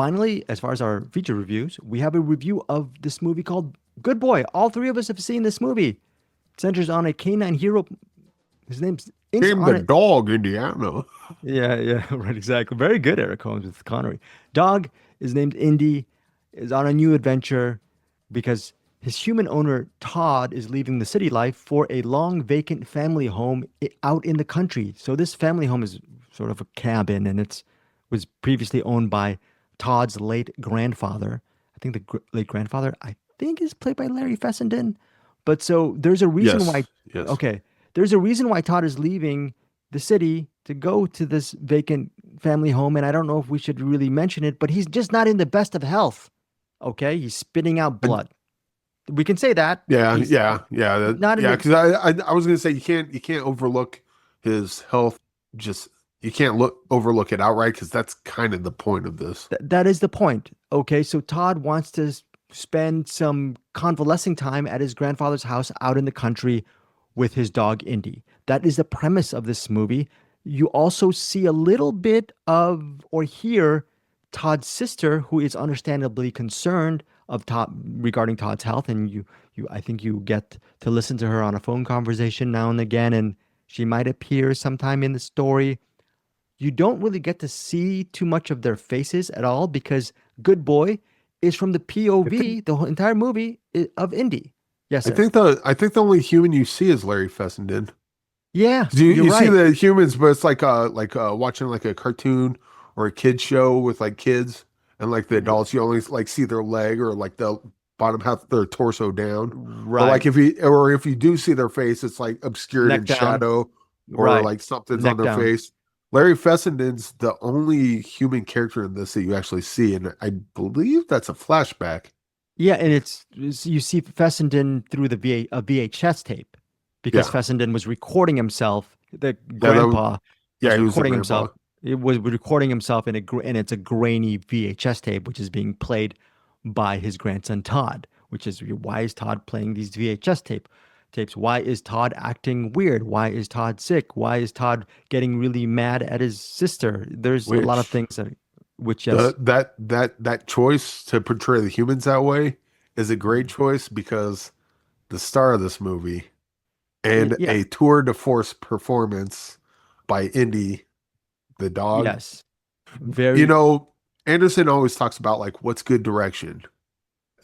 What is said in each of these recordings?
finally, as far as our feature reviews, we have a review of this movie called Good Boy. All three of us have seen this movie. It centers on a canine hero. His name's Inks Named the on it. dog Indiana. Yeah, yeah, right, exactly. Very good, Eric Holmes with Connery. Dog is named Indy, is on a new adventure because his human owner, Todd, is leaving the city life for a long vacant family home out in the country. So this family home is sort of a cabin and it's was previously owned by Todd's late grandfather. I think the late grandfather, I think, is played by Larry Fessenden. But so there's a reason why, Yes, yes. okay, there's a reason why Todd is leaving the city to go to this vacant family home. And I don't know if we should really mention it, but he's just not in the best of health. Okay. He's spitting out And blood. We can say that. yeah, He's yeah, yeah, not in yeah. the, Because I was gonna say you can't overlook his health. Just you can't look overlook it outright because that's kind of the point of this. that is the point. Okay. So Todd wants to spend some convalescing time at his grandfather's house out in the country with his dog Indy. That is the premise of this movie. You also see a little bit of or hear Todd's sister, who is understandably concerned of Todd regarding Todd's health, and I think you get to listen to her on a phone conversation now and again, and she might appear sometime in the story. You don't really get to see too much of their faces at all because Good Boy is from the I think POV, the whole entire movie of Indy. Yes, I Eric. think the only human you see is Larry Fessenden. Yeah, 'Cause You you're you see right. the humans, but it's like watching like a cartoon or a kid show with like kids and like the adults. You only like see their leg or like the bottom half of their torso down. But like Right. if you do see their face, it's like obscured in Neck down. shadow or Right. like something's on Neck their down. face. Larry Fessenden's the only human character in this that you actually see, and I believe that's a flashback. Yeah, and you see Fessenden through the VHS tape because Yeah, Fessenden was recording himself. The yeah, grandpa yeah, was he was the recording grandpa. himself. It was recording himself and it's a grainy VHS tape, which is being played by his grandson Todd. Which is why is Todd playing these VHS tapes? Why is Todd acting weird? Why is Todd sick? Why is Todd getting really mad at his sister? There's a lot of Which things that, which the yes, that choice to portray the humans that way is a great mm, choice because the star of this movie and yeah, a tour de force performance by Indy the dog. yes, You very. know, Anderson always talks about like what's good direction.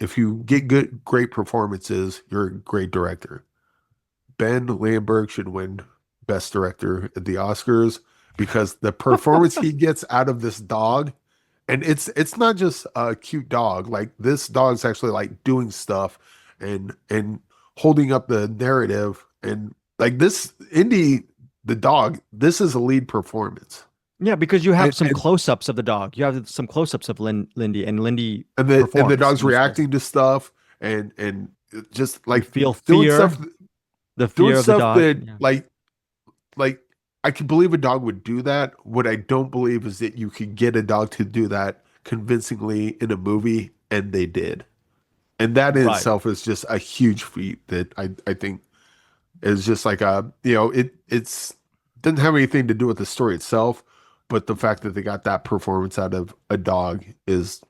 If you get great performances, you're a great director. Ben Lamberg should win Best Director at the Oscars because the performance he gets out of this dog, and it's not just a cute dog. Like this dog's actually like doing stuff and holding up the narrative, and like this Indy the dog, this is a lead performance. Yeah, because you have And some and close-ups of the dog. You have some close-ups of Lindy, and Lindy and the performs dog's in those close. reacting to stuff and just You like feel doing stuff fear, the doing fear of the stuff dog. that Yeah. like I can believe a dog would do that. What I don't believe is that you could get a dog to do that convincingly in a movie, and they did. And that in Right. itself is just a huge feat that I think is just like a it's doesn't have anything to do with the story itself, but the fact that they got that performance out of a dog is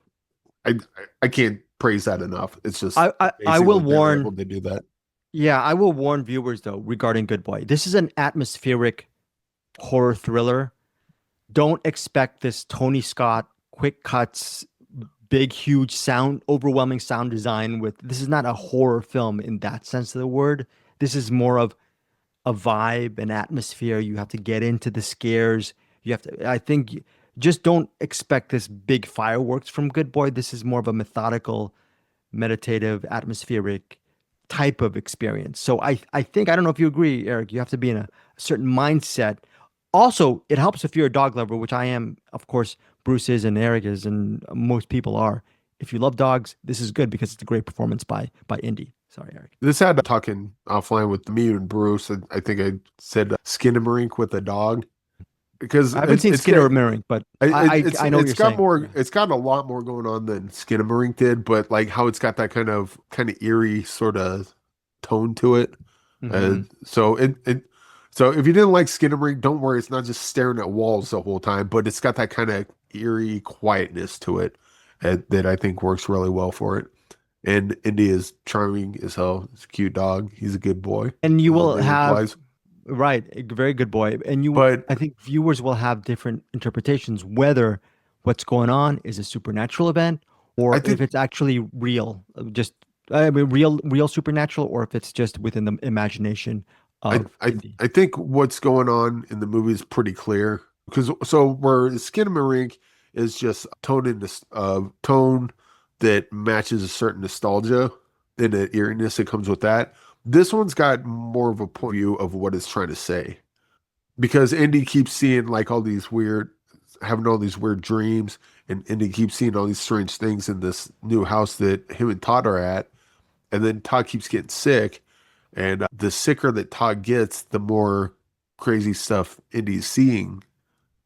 I can't praise that enough. It's just I amazing will that they're warn. able to do that. Yeah, I will warn viewers though regarding Good Boy. This is an atmospheric horror thriller. Don't expect this Tony Scott quick cuts, big, huge sound, overwhelming sound design. With this is not a horror film in that sense of the word. This is more of a vibe, an atmosphere. You have to get into the scares. You have to, I think, just don't expect this big fireworks from Good Boy. This is more of a methodical, meditative, atmospheric type of experience. So I think, I don't know if you agree, Eric, you have to be in a certain mindset. Also, it helps if you're a dog lover, which I am, of course, Bruce is and Eric is, and most people are. If you love dogs, this is good because it's a great performance by Indy. Sorry, Eric. This had talking offline with me and Bruce, and I think I said Skinamarink with a dog because I haven't seen it's got Skinner or Marink, but I know what it's you're got saying. more Yeah. it's got a lot more going on than Skinamarink did, but like how it's got that kind of eerie sort of tone to it. Uh, Hmm. so so if you didn't like Skinamarink, don't worry, it's not just staring at walls the whole time, but it's got that kind of eerie quietness to it. that I think works really well for it. And Indy is charming as hell. He's a cute dog. He's a good boy. And you The whole will name have, implies. right, a very good boy. And But I think viewers will have different interpretations whether what's going on is a supernatural event I or if think it's actually real, just I mean real supernatural, or if it's just within the imagination of Indy. I think what's going on in the movie is pretty clear because so where Skinamarink is just tone in this tone that matches a certain nostalgia and the eeriness that comes with that. This one's got more of a point of view of what it's trying to say because Indy keeps seeing like all these weird, having all these weird dreams, and Indy keeps seeing all these strange things in this new house that him and Todd are at, and then Todd keeps getting sick. And the sicker that Todd gets, the more crazy stuff Indy's seeing.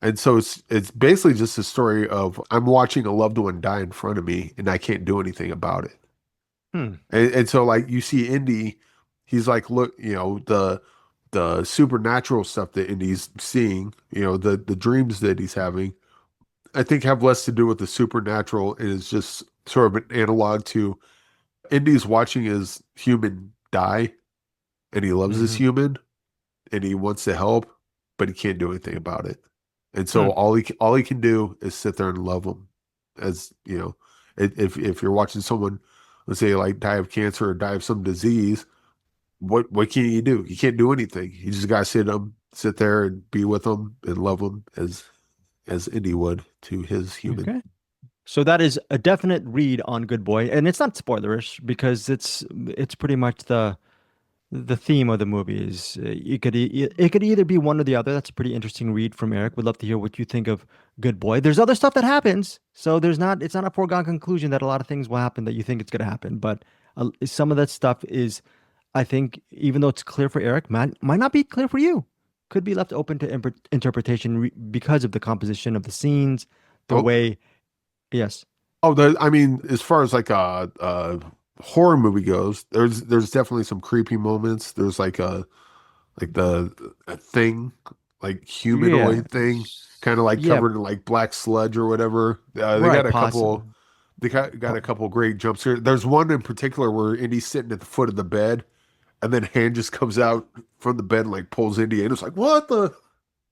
And so it's basically just a story of I'm watching a loved one die in front of me and I can't do anything about it. Hmm. And so like you see Indy, he's like, look, the supernatural stuff that Indy's seeing, the dreams that he's having, I think have less to do with the supernatural and is just sort of an analog to Indy's watching his human die and he loves this Hmm. human and he wants to help, but he can't do anything about it. And Hmm. so all he can do is sit there and love them. As you know, if you're watching someone, let's say like die of cancer or die of some disease, what can you do? You can't do anything. You just gotta sit there and be with them and love them as Indy would to his human. Okay. So that is a definite read on Good Boy, and it's not spoilerish because it's pretty much the theme of the movie is it could either be one or the other. That's a pretty interesting read from Eric. Would love to hear what you think of Good Boy. There's other stuff that happens, so it's not a foregone conclusion that a lot of things will happen that you think it's going to happen. But some of that stuff is, I think, even though it's clear for Eric, might not be clear for you. Could be left open to interpretation because of the composition of the scenes, the Oh, way. Yes. I mean, as far as like a horror movie goes, there's definitely some creepy moments. There's like the a thing, like Yeah. humanoid thing, kind of like Yeah. covered in like black sludge or whatever. They Right. got a Possible. couple. Got a couple great jumps here. There's one in particular where Indy's sitting at the foot of the bed, and then hand just comes out from the bed and like pulls Indy in. It's like what the?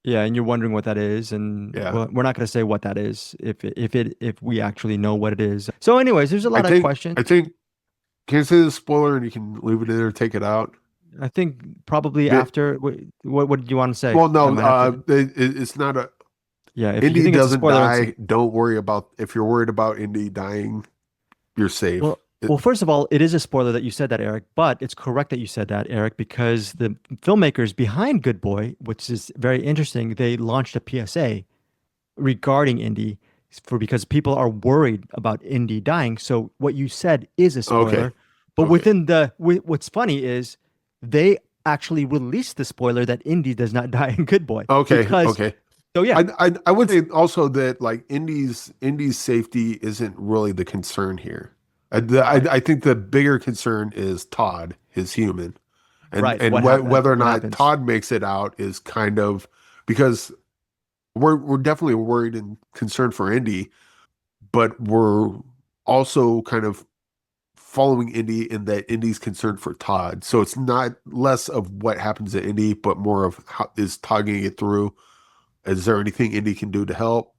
Yeah, and you're wondering what that is, and Yeah, well, we're not going to say what that is if we actually know what it is. So, anyways, there's a I lot of think questions. I think can you say the spoiler and you can leave it in there, take it out. I think probably But, after what did you want to say? well, I no, might have to. it's not a. Yeah, if you Indy think it's a doesn't spoiler, die. Don't worry about if you're worried about Indy dying, you're safe. well, first of all, it is a spoiler that you said that, Eric, but it's correct that you said that, Eric, because the filmmakers behind Good Boy, which is very interesting, they launched a PSA regarding Indy for because people are worried about Indy dying. So what you said is a Okay. spoiler, but Okay. what's funny is they actually released the spoiler that Indy does not die in Good Boy Okay. because Okay. so yeah, I would say also that like Indy's safety isn't really the concern here. right, I think the bigger concern is Todd, his human, right. and whether or What not happens? Todd makes it out is kind of because we're definitely worried and concerned for Indy, but we're also kind of following Indy in that Indy's concerned for Todd. So it's not less of what happens to Indy, but more of how is Todd going to get through. Is there anything Indy can do to help?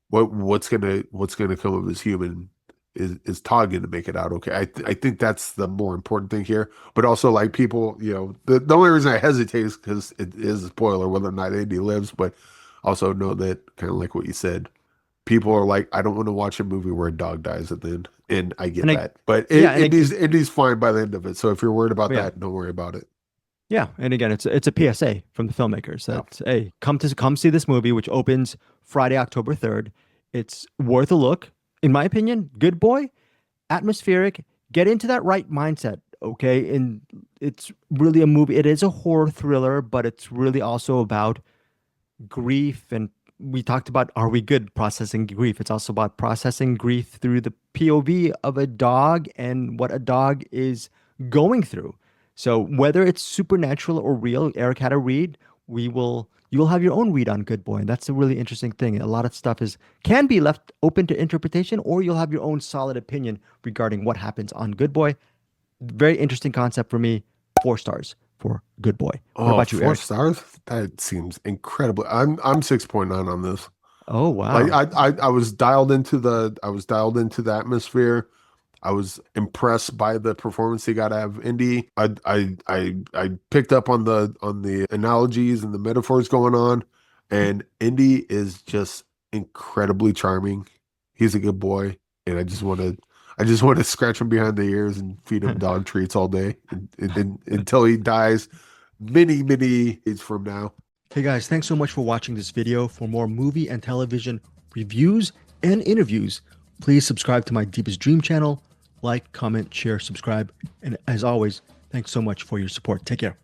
What's gonna come of his human? Is Todd gonna make it out okay? I think that's the more important thing here. But also like people, the only reason I hesitate is because it is a spoiler whether or not Indy lives, but also know that kind of like what you said, people are like, I don't want to watch a movie where a dog dies at the end, and I get And that. But yeah, Indy's fine by the end of it. So if you're worried about yeah. that, don't worry about it. Yeah, and again, it's a PSA from the filmmakers Yeah. that hey, come see this movie, which opens Friday, October 3rd. It's worth a look, in my opinion. Good Boy, atmospheric. Get into that right mindset, okay? And it's really a movie. It is a horror thriller, but it's really also about grief. And we talked about are we good processing grief? It's also about processing grief through the POV of a dog and what a dog is going through. So whether it's supernatural or real, Eric had a read. you will have your own read on Good Boy, and that's a really interesting thing. A lot of stuff can be left open to interpretation, or you'll have your own solid opinion regarding what happens on Good Boy. Very interesting concept for me. 4 stars for Good Boy. What Oh, about you, four Eric? stars? That seems incredible. I'm 6.9 on this. Oh Like wow. I was dialed into the atmosphere. I was impressed by the performance he got out of Indy. I picked up on the analogies and the metaphors going on, and Indy is just incredibly charming. He's a good boy, and I just want to scratch him behind the ears and feed him dog treats all day until he dies many days from now. Hey guys, thanks so much for watching this video. For more movie and television reviews and interviews, please subscribe to my Deepest Dream channel. Like, comment, share, subscribe. And as always, thanks so much for your support. Take care.